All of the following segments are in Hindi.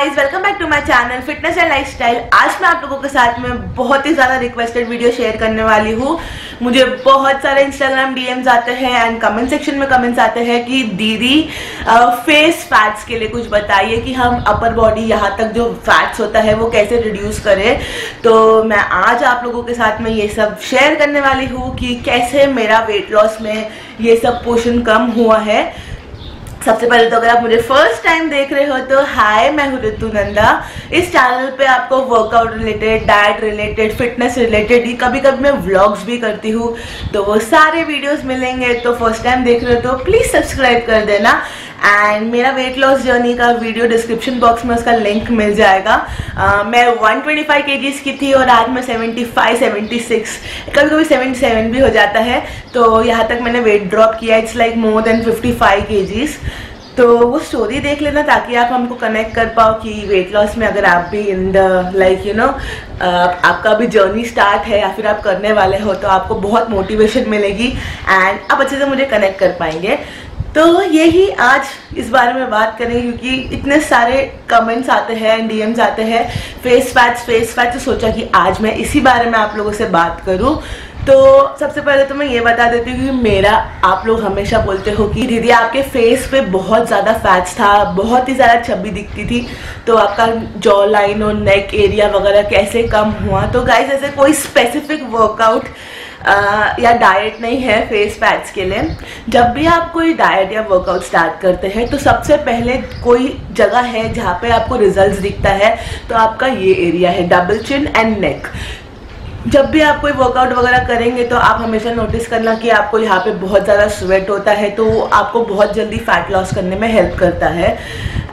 Guys, welcome back to my channel fitness and lifestyle. आज मैं आप लोगों के साथ में बहुत ही ज़्यादा रिक्वेस्टेड वीडियो शेयर करने वाली हूँ। मुझे बहुत सारे इंस्टाग्राम डीएम्स आते हैं एंड कमेंट सेक्शन में कमेंट्स आते हैं कि दीदी फेस फैट्स के लिए कुछ बताइए कि हम अपर बॉडी यहाँ तक जो फैट्स होता है वो कैसे रिड्यूस करें। तो मैं आज आप लोगों के साथ में ये सब शेयर करने वाली हूँ कि कैसे मेरा वेट लॉस में ये सब पोर्शन कम हुआ है। सबसे पहले तो अगर आप मुझे फर्स्ट टाइम देख रहे हो तो हाय, मैं हूँ ऋतु नंदा। इस चैनल पे आपको workout related, diet related, fitness related, कभी कभी मैं व्लॉग्स भी करती हूँ, तो वो सारे वीडियोस मिलेंगे। तो फर्स्ट टाइम देख रहे हो तो प्लीज़ सब्सक्राइब कर देना। एंड मेरा वेट लॉस जर्नी का वीडियो डिस्क्रिप्शन बॉक्स में उसका लिंक मिल जाएगा। मैं 125 kgs की थी और आज मैं 75, 76, कभी कभी 77 भी हो जाता है। तो यहाँ तक मैंने वेट ड्रॉप किया, it's like more than 55 kgs। तो वो स्टोरी देख लेना ताकि आप हमको कनेक्ट कर पाओ कि वेट लॉस में अगर आप भी in the like you know आपका भी जर्नी स्टार्ट है या फिर आप करने वाले हो तो आपको बहुत मोटिवेशन मिलेगी एंड आप अच्छे से मुझे कनेक्ट कर पाएंगे। तो यही आज इस बारे में बात करें क्योंकि इतने सारे कमेंट्स आते हैं, डीएम्स आते हैं फेस फैट्स, तो सोचा कि आज मैं इसी बारे में आप लोगों से बात करूं। तो सबसे पहले तो मैं ये बता देती हूँ कि मेरा, आप लोग हमेशा बोलते हो कि दीदी आपके फेस पे बहुत ज़्यादा फैट्स था, बहुत ही ज़्यादा चब्बी दिखती थी, तो आपका जॉ लाइन और नेक एरिया वगैरह कैसे कम हुआ। तो गाइस, ऐसे कोई स्पेसिफिक वर्कआउट या डाइट नहीं है फेस फैट्स के लिए। जब भी आप कोई डाइट या वर्कआउट स्टार्ट करते हैं तो सबसे पहले कोई जगह है जहाँ पे आपको रिजल्ट्स दिखता है, तो आपका ये एरिया है, डबल चिन एंड नेक। जब भी आप कोई वर्कआउट वगैरह करेंगे तो आप हमेशा नोटिस करना कि आपको यहाँ पे बहुत ज़्यादा स्वेट होता है, तो आपको बहुत जल्दी फैट लॉस करने में हेल्प करता है।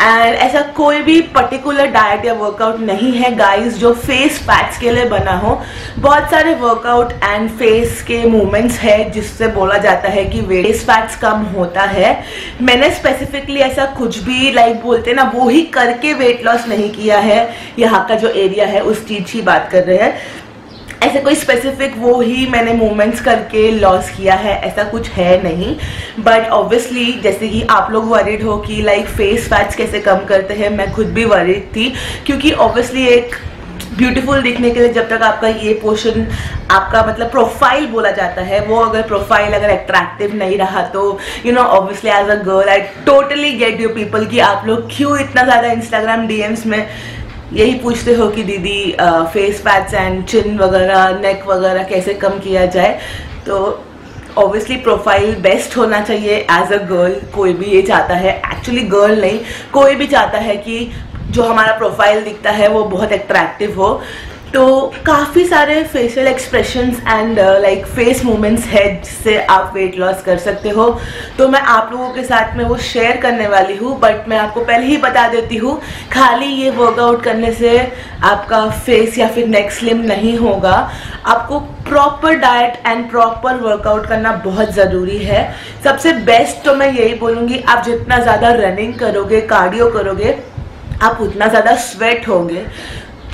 एंड ऐसा कोई भी पर्टिकुलर डाइट या वर्कआउट नहीं है गाइस जो फेस फैट्स के लिए बना हो। बहुत सारे वर्कआउट एंड फेस के मूवमेंट्स है जिससे बोला जाता है कि फेस फैट्स कम होता है। मैंने स्पेसिफिकली ऐसा कुछ भी लाइक बोलते ना वो ही करके वेट लॉस नहीं किया है। यहाँ का जो एरिया है उस चीज़ की बात कर रहे हैं, ऐसे कोई स्पेसिफिक वो ही मैंने मूवमेंट्स करके लॉस किया है ऐसा कुछ है नहीं। बट ऑब्वियसली जैसे कि आप लोग वरीड हो कि लाइक फेस फैट्स कैसे कम करते हैं, मैं खुद भी वरीड थी क्योंकि ऑब्वियसली एक ब्यूटीफुल दिखने के लिए जब तक आपका ये पोर्शन, आपका मतलब प्रोफाइल बोला जाता है, वो अगर प्रोफाइल अगर अट्रैक्टिव नहीं रहा तो you know obviously as a girl I totally get you people कि आप लोग क्यों इतना ज़्यादा इंस्टाग्राम डीएम्स में यही पूछते हो कि दीदी फेस फैट्स एंड चिन वगैरह, नेक वगैरह कैसे कम किया जाए। तो ऑब्वियसली प्रोफाइल बेस्ट होना चाहिए एज अ गर्ल। कोई भी ये चाहता है, एक्चुअली गर्ल नहीं, कोई भी चाहता है कि जो हमारा प्रोफाइल दिखता है वो बहुत अट्रैक्टिव हो। तो काफ़ी सारे facial expressions and like face movements है जिससे आप वेट लॉस कर सकते हो। तो मैं आप लोगों के साथ में वो शेयर करने वाली हूँ, बट मैं आपको पहले ही बता देती हूँ खाली ये वर्कआउट करने से आपका फेस या फिर नेक स्लिम नहीं होगा। आपको proper diet and proper workout करना बहुत ज़रूरी है। सबसे बेस्ट तो मैं यही बोलूँगी, आप जितना ज़्यादा रनिंग करोगे, कार्डियो करोगे, आप उतना ज़्यादा स्वेट होंगे।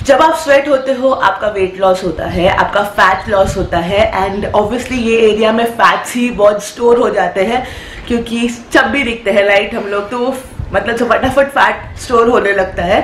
जब आप स्वेट होते हो आपका वेट लॉस होता है, आपका फैट लॉस होता है एंड ऑब्वियसली ये एरिया में फैट्स ही बहुत स्टोर हो जाते हैं क्योंकि चब्बी दिखते हैं राइट हम लोग, तो मतलब फटाफट फैट स्टोर होने लगता है।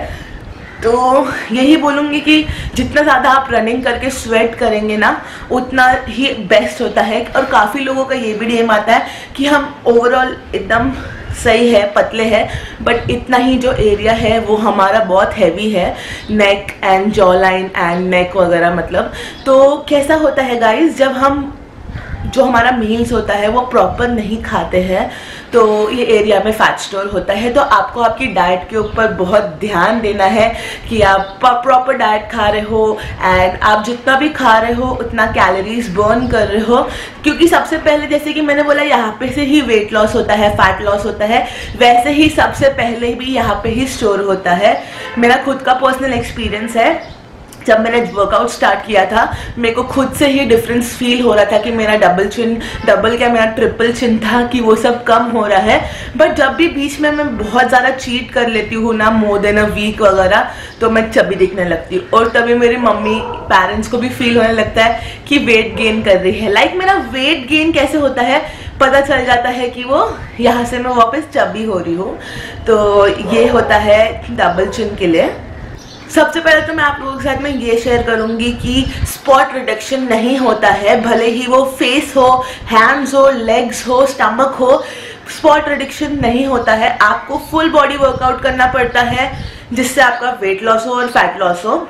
तो यही बोलूँगी कि जितना ज़्यादा आप रनिंग करके स्वेट करेंगे ना उतना ही बेस्ट होता है। और काफ़ी लोगों का ये भी डीएम आता है कि हम ओवरऑल एकदम सही है, पतले हैं, बट इतना ही जो एरिया है वो हमारा बहुत हैवी है, neck and jaw line and neck वगैरह मतलब। तो कैसा होता है गाइस, जब हम जो हमारा मील्स होता है वो प्रॉपर नहीं खाते हैं तो ये एरिया में फैट स्टोर होता है। तो आपको आपकी डाइट के ऊपर बहुत ध्यान देना है कि आप प्रॉपर डाइट खा रहे हो एंड आप जितना भी खा रहे हो उतना कैलोरीज बर्न कर रहे हो। क्योंकि सबसे पहले जैसे कि मैंने बोला यहाँ पे से ही वेट लॉस होता है, फैट लॉस होता है, वैसे ही सबसे पहले भी यहाँ पे ही स्टोर होता है। मेरा खुद का पर्सनल एक्सपीरियंस है जब मैंने वर्कआउट स्टार्ट किया था मेरे को खुद से ही डिफरेंस फील हो रहा था कि मेरा मेरा ट्रिपल चिन था कि वो सब कम हो रहा है। बट जब भी बीच में मैं बहुत ज़्यादा चीट कर लेती हूँ ना, मोर देन अ वीक वगैरह, तो मैं चबी दिखने लगती हूँ और तभी मेरी मम्मी पेरेंट्स को भी फील होने लगता है कि वेट गेन कर रही है। लाइक मेरा वेट गेन कैसे होता है पता चल जाता है कि वो यहाँ से मैं वापस चबी हो रही हूँ। तो ये होता है डबल चिन के लिए। सबसे पहले तो मैं आप लोगों के साथ में ये शेयर करूंगी कि स्पॉट रिडक्शन नहीं होता है, भले ही वो फेस हो, हैंड्स हो, लेग्स हो, स्टमक हो, स्पॉट रिडक्शन नहीं होता है। आपको फुल बॉडी वर्कआउट करना पड़ता है जिससे आपका वेट लॉस हो और फैट लॉस हो।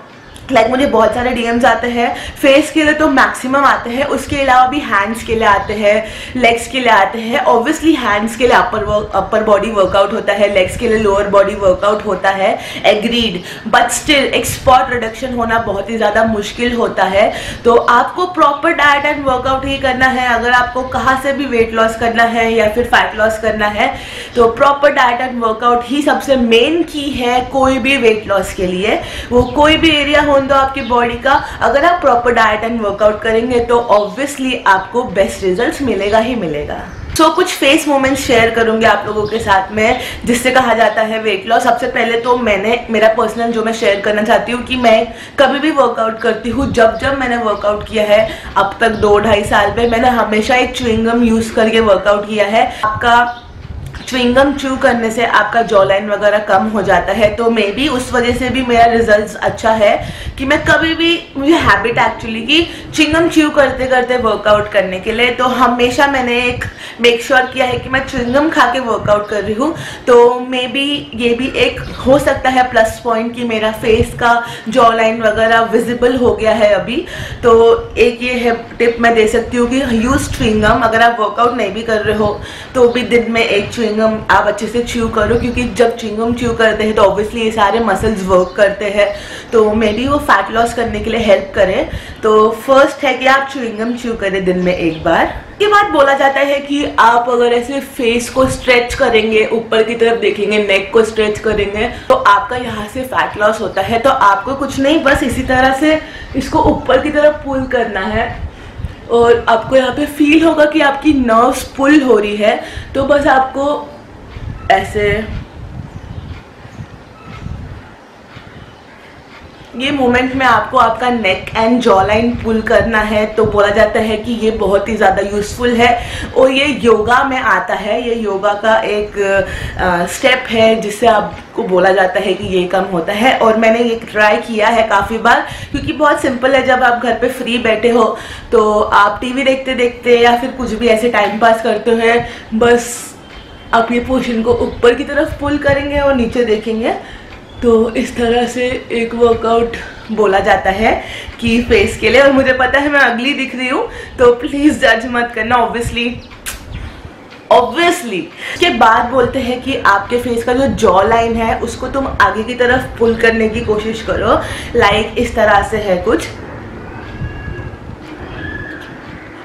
लाइक मुझे बहुत सारे डीएम्स आते हैं, फेस के लिए तो मैक्सिमम आते हैं, उसके अलावा भी हैंड्स के लिए आते हैं, लेग्स के लिए आते हैं। ऑब्वियसली हैंड्स के लिए अपर बॉडी वर्कआउट होता है, लेग्स के लिए लोअर बॉडी वर्कआउट होता है, एग्रीड। बट स्टिल एक स्पॉट रिडक्शन होना बहुत ही ज़्यादा मुश्किल होता है। तो आपको प्रॉपर डाइट एंड वर्कआउट ही करना है। अगर आपको कहाँ से भी वेट लॉस करना है या फिर फैट लॉस करना है तो प्रॉपर डाइट एंड वर्कआउट ही सबसे मेन की है कोई भी वेट लॉस के लिए। वो कोई भी एरिया तो आपकी बॉडी का, अगर आप प्रॉपर डाइट एंड वर्कआउट करेंगे तो ऑब्वियसली आपको बेस्ट रिजल्ट्स मिलेगा ही मिलेगा। कुछ फेस मोमेंट्स शेयर करूंगी आप लोगों के साथ में जिससे कहा जाता है वेट लॉस। सबसे पहले तो मेरा पर्सनल जो मैं शेयर करना चाहती हूँ कि मैं कभी भी वर्कआउट करती हूँ, जब मैंने वर्कआउट किया है अब तक 2-2.5 साल में, मैंने हमेशा एक च्युइंगम यूज करके वर्कआउट किया है। आपका च्युइंगम च्यू करने से आपका जॉ लाइन वगैरह कम हो जाता है, तो मे बी उस वजह से भी मेरा रिजल्ट्स अच्छा है कि मैं कभी भी, मुझे हैबिट एक्चुअली कि च्युइंगम च्यू करते करते वर्कआउट करने के लिए, तो हमेशा मैंने एक मेक श्योर किया है कि मैं च्युइंगम खा के वर्कआउट कर रही हूँ। तो मे बी ये भी एक हो सकता है प्लस पॉइंट कि मेरा फेस का जॉ लाइन वगैरह विजिबल हो गया है अभी। तो एक ये है टिप मैं दे सकती हूँ कि यूज च्युइंगम। अगर आप वर्कआउट नहीं भी कर रहे हो तो भी दिन में एक च्युइंगम आप अच्छे से च्यू करो, क्योंकि जब च्युइंगम च्यू करते हैं तो ऑब्वियसली ये सारे मसल्स वर्क करते हैं, तो मे बी वो फैट लॉस करने के लिए हेल्प करे। तो फर्स्ट है कि आप च्युइंगम च्यू करें दिन में एक बार। के बाद बोला जाता है कि आप अगर ऐसे फेस को स्ट्रेच करेंगे, ऊपर की तरफ देखेंगे, नेक को स्ट्रेच करेंगे तो आपका यहाँ से फैट लॉस होता है। तो आपको कुछ नहीं, बस इसी तरह से इसको ऊपर की तरफ पुल करना है और आपको यहाँ पे फील होगा कि आपकी नर्व्स पुल हो रही है। तो बस आपको ऐसे ये मोमेंट में आपको आपका नेक एंड जॉ लाइन पुल करना है। तो बोला जाता है कि ये बहुत ही ज़्यादा यूजफुल है और ये योगा में आता है। ये योगा का एक स्टेप है जिससे आपको बोला जाता है कि ये कम होता है। और मैंने ये ट्राई किया है काफ़ी बार, क्योंकि बहुत सिंपल है। जब आप घर पे फ्री बैठे हो तो आप टीवी देखते देखते या फिर कुछ भी ऐसे टाइम पास करते हुए बस आप ये पोर्शन को ऊपर की तरफ पुल करेंगे और नीचे देखेंगे। तो इस तरह से एक वर्कआउट बोला जाता है कि फेस के लिए। और मुझे पता है मैं अगली दिख रही हूँ तो प्लीज जज मत करना। ऑब्वियसली के बाद बोलते हैं कि आपके फेस का जो जॉ लाइन है उसको तुम आगे की तरफ पुल करने की कोशिश करो। लाइक इस तरह से है कुछ,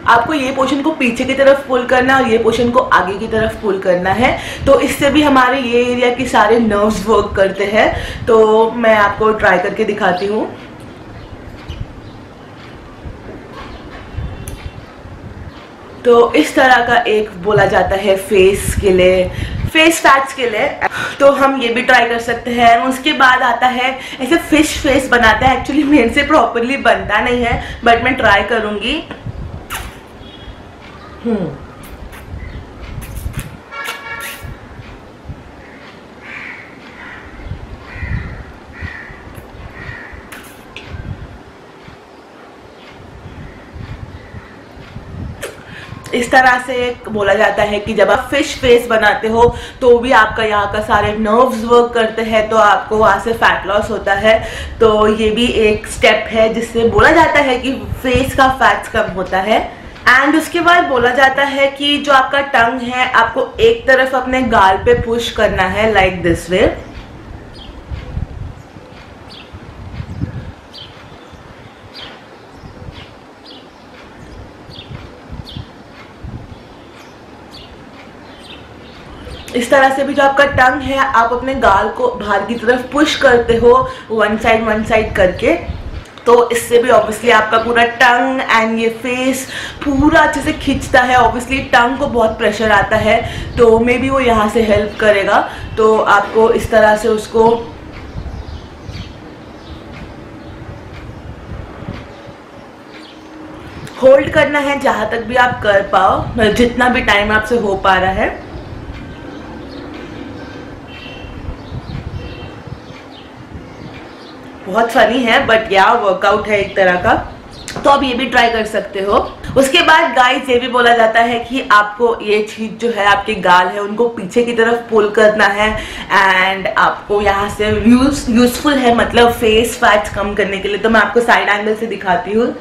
आपको ये पोर्शन को पीछे की तरफ पुल करना है और ये पोर्शन को आगे की तरफ पुल करना है। तो इससे भी हमारे ये एरिया के सारे नर्व्स वर्क करते हैं। तो मैं आपको ट्राई करके दिखाती हूँ। तो इस तरह का एक बोला जाता है फेस के लिए, फेस फैट्स के लिए। तो हम ये भी ट्राई कर सकते हैं। उसके बाद आता है ऐसे फिश फेस बनाता है। एक्चुअली मेरे से प्रॉपरली बनता नहीं है बट मैं ट्राई करूंगी। इस तरह से बोला जाता है कि जब आप फिश फेस बनाते हो तो भी आपका यहाँ का सारे नर्व्स वर्क करते हैं, तो आपको वहाँ से फैट लॉस होता है। तो ये भी एक स्टेप है जिससे बोला जाता है कि फेस का फैट्स कम होता है। एंड उसके बाद बोला जाता है कि जो आपका टंग है आपको एक तरफ अपने गाल पे पुश करना है, लाइक दिस वे। इस तरह से भी जो आपका टंग है आप अपने गाल को बाहर की तरफ पुश करते हो वन साइड करके, तो इससे भी ऑब्वियसली आपका पूरा टंग एंड ये फेस पूरा अच्छे से खींचता है। ऑब्वियसली टंग को बहुत प्रेशर आता है, तो मे बी वो यहाँ से हेल्प करेगा। तो आपको इस तरह से उसको होल्ड करना है जहाँ तक भी आप कर पाओ, जितना भी टाइम आपसे हो पा रहा है। बहुत फनी है बट या वर्कआउट है एक तरह का, तो आप ये भी ट्राई कर सकते हो। उसके बाद गाइस ये भी बोला जाता है कि आपको ये चीज जो है आपके गाल है उनको पीछे की तरफ पुल करना है एंड आपको यहाँ से यूजफुल है, मतलब फेस फैट्स कम करने के लिए। तो मैं आपको साइड एंगल से दिखाती हूँ।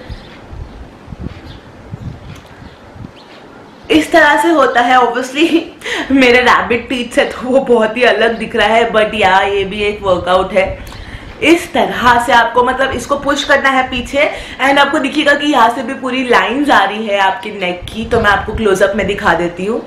इस तरह से होता है। ऑब्वियसली मेरे रैबिट टीथ से तो वो बहुत ही अलग दिख रहा है, बट या ये भी एक वर्कआउट है। इस तरह से आपको मतलब इसको पुश करना है पीछे एंड आपको दिखेगा कि यहाँ से भी पूरी लाइंस आ रही है आपकी नेक की। तो मैं आपको क्लोजअप में दिखा देती हूँ।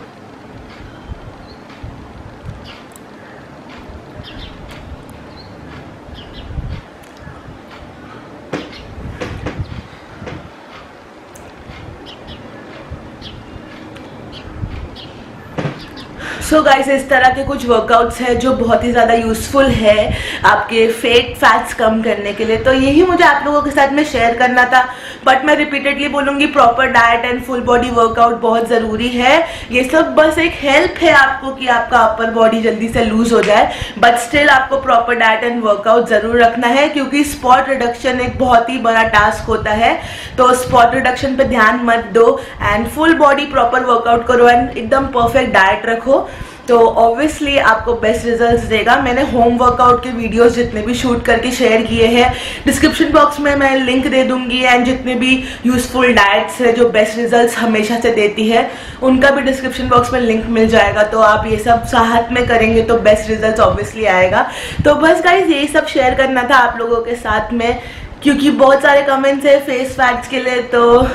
सो गाइस इस तरह के कुछ वर्कआउट्स है जो बहुत ही ज़्यादा यूजफुल है आपके फेक फैट्स कम करने के लिए। तो यही मुझे आप लोगों के साथ में शेयर करना था, बट मैं रिपीटेडली बोलूँगी proper diet and full body workout बहुत ज़रूरी है। ये सब बस एक हेल्प है आपको कि आपका अपर बॉडी जल्दी से लूज हो जाए, बट स्टिल आपको प्रॉपर डाइट एंड वर्कआउट ज़रूर रखना है, क्योंकि स्पॉट रिडक्शन एक बहुत ही बड़ा टास्क होता है। तो स्पॉट रिडक्शन पे ध्यान मत दो and full body proper workout करो एंड एकदम परफेक्ट डाइट रखो, तो ऑब्वियसली आपको बेस्ट रिजल्ट्स देगा। मैंने होम वर्कआउट के वीडियोस जितने भी शूट करके शेयर किए हैं डिस्क्रिप्शन बॉक्स में मैं लिंक दे दूंगी एंड जितने भी यूजफुल डाइट्स है जो बेस्ट रिजल्ट्स हमेशा से देती है उनका भी डिस्क्रिप्शन बॉक्स में लिंक मिल जाएगा। तो आप ये सब साथ में करेंगे तो बेस्ट रिजल्ट्स ऑब्वियसली आएगा। तो बस गाइज यही सब शेयर करना था आप लोगों के साथ में, क्योंकि बहुत सारे कमेंट्स है फेस फैट्स के लिए, तो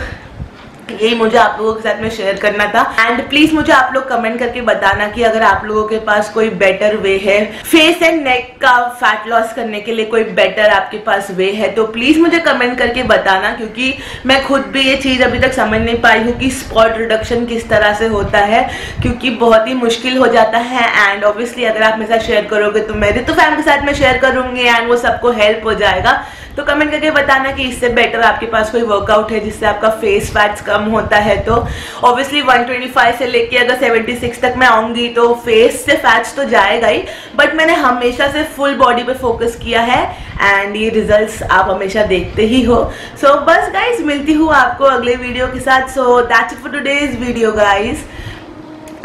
यही मुझे आप लोगों के साथ में शेयर करना था। एंड प्लीज मुझे आप लोग कमेंट करके बताना कि अगर आप लोगों के पास कोई बेटर वे है फेस एंड नेक का फैट लॉस करने के लिए, कोई बेटर आपके पास वे है तो प्लीज मुझे कमेंट करके बताना, क्योंकि मैं खुद भी ये चीज अभी तक समझ नहीं पाई हूँ कि स्पॉट रिडक्शन किस तरह से होता है, क्योंकि बहुत ही मुश्किल हो जाता है। एंड ऑब्वियसली अगर आप मेरे साथ शेयर करोगे तो मैं तो फैम के साथ में शेयर करूंगी एंड वो सबको हेल्प हो जाएगा। तो कमेंट करके बताना कि इससे बेटर आपके पास कोई वर्कआउट है जिससे आपका फेस फैट्स कम होता है। तो ऑब्वियसली 125 से लेके अगर 76 तक मैं आऊंगी तो फेस से फैट्स तो जाएगा ही, बट मैंने हमेशा से फुल बॉडी पे फोकस किया है एंड ये रिजल्ट्स आप हमेशा देखते ही हो। सो बस गाइज मिलती हूँ आपको अगले वीडियो के साथ। So that's it for today's video guys.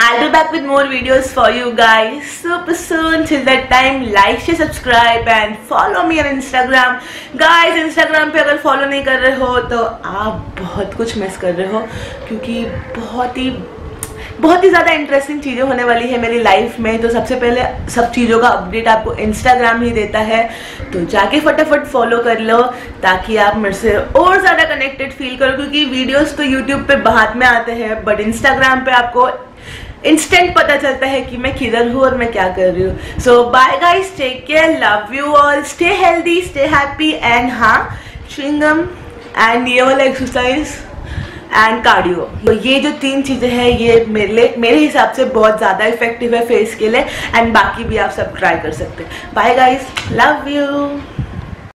I'll be back with more videos for you guys super soon. Till that time, like, share, subscribe and follow me on Instagram. Guys, Instagram पे अगर follow नहीं कर रहे हो तो आप बहुत कुछ मिस कर रहे हो, क्योंकि बहुत ही ज़्यादा इंटरेस्टिंग चीज़ें होने वाली है मेरी लाइफ में। तो सबसे पहले सब चीज़ों का अपडेट आपको इंस्टाग्राम ही देता है, तो जाके फटाफट फॉलो कर लो ताकि आप मेरे से और ज़्यादा कनेक्टेड फील करो, क्योंकि वीडियोस तो यूट्यूब पे बाद में आते हैं बट इंस्टाग्राम पे आपको इंस्टेंट पता चलता है कि मैं किधर हूँ और मैं क्या कर रही हूँ। So bye guys, take care, love you all, stay healthy, stay happy and हाँ च्युइंगम एंड ये वाला एक्सरसाइज एंड कार्डियो, तो ये जो 3 चीज़ें हैं ये मेरे हिसाब से बहुत ज़्यादा इफेक्टिव है फेस के लिए एंड बाकी भी आप सब ट्राई कर सकते हैं। Bye guys, love you.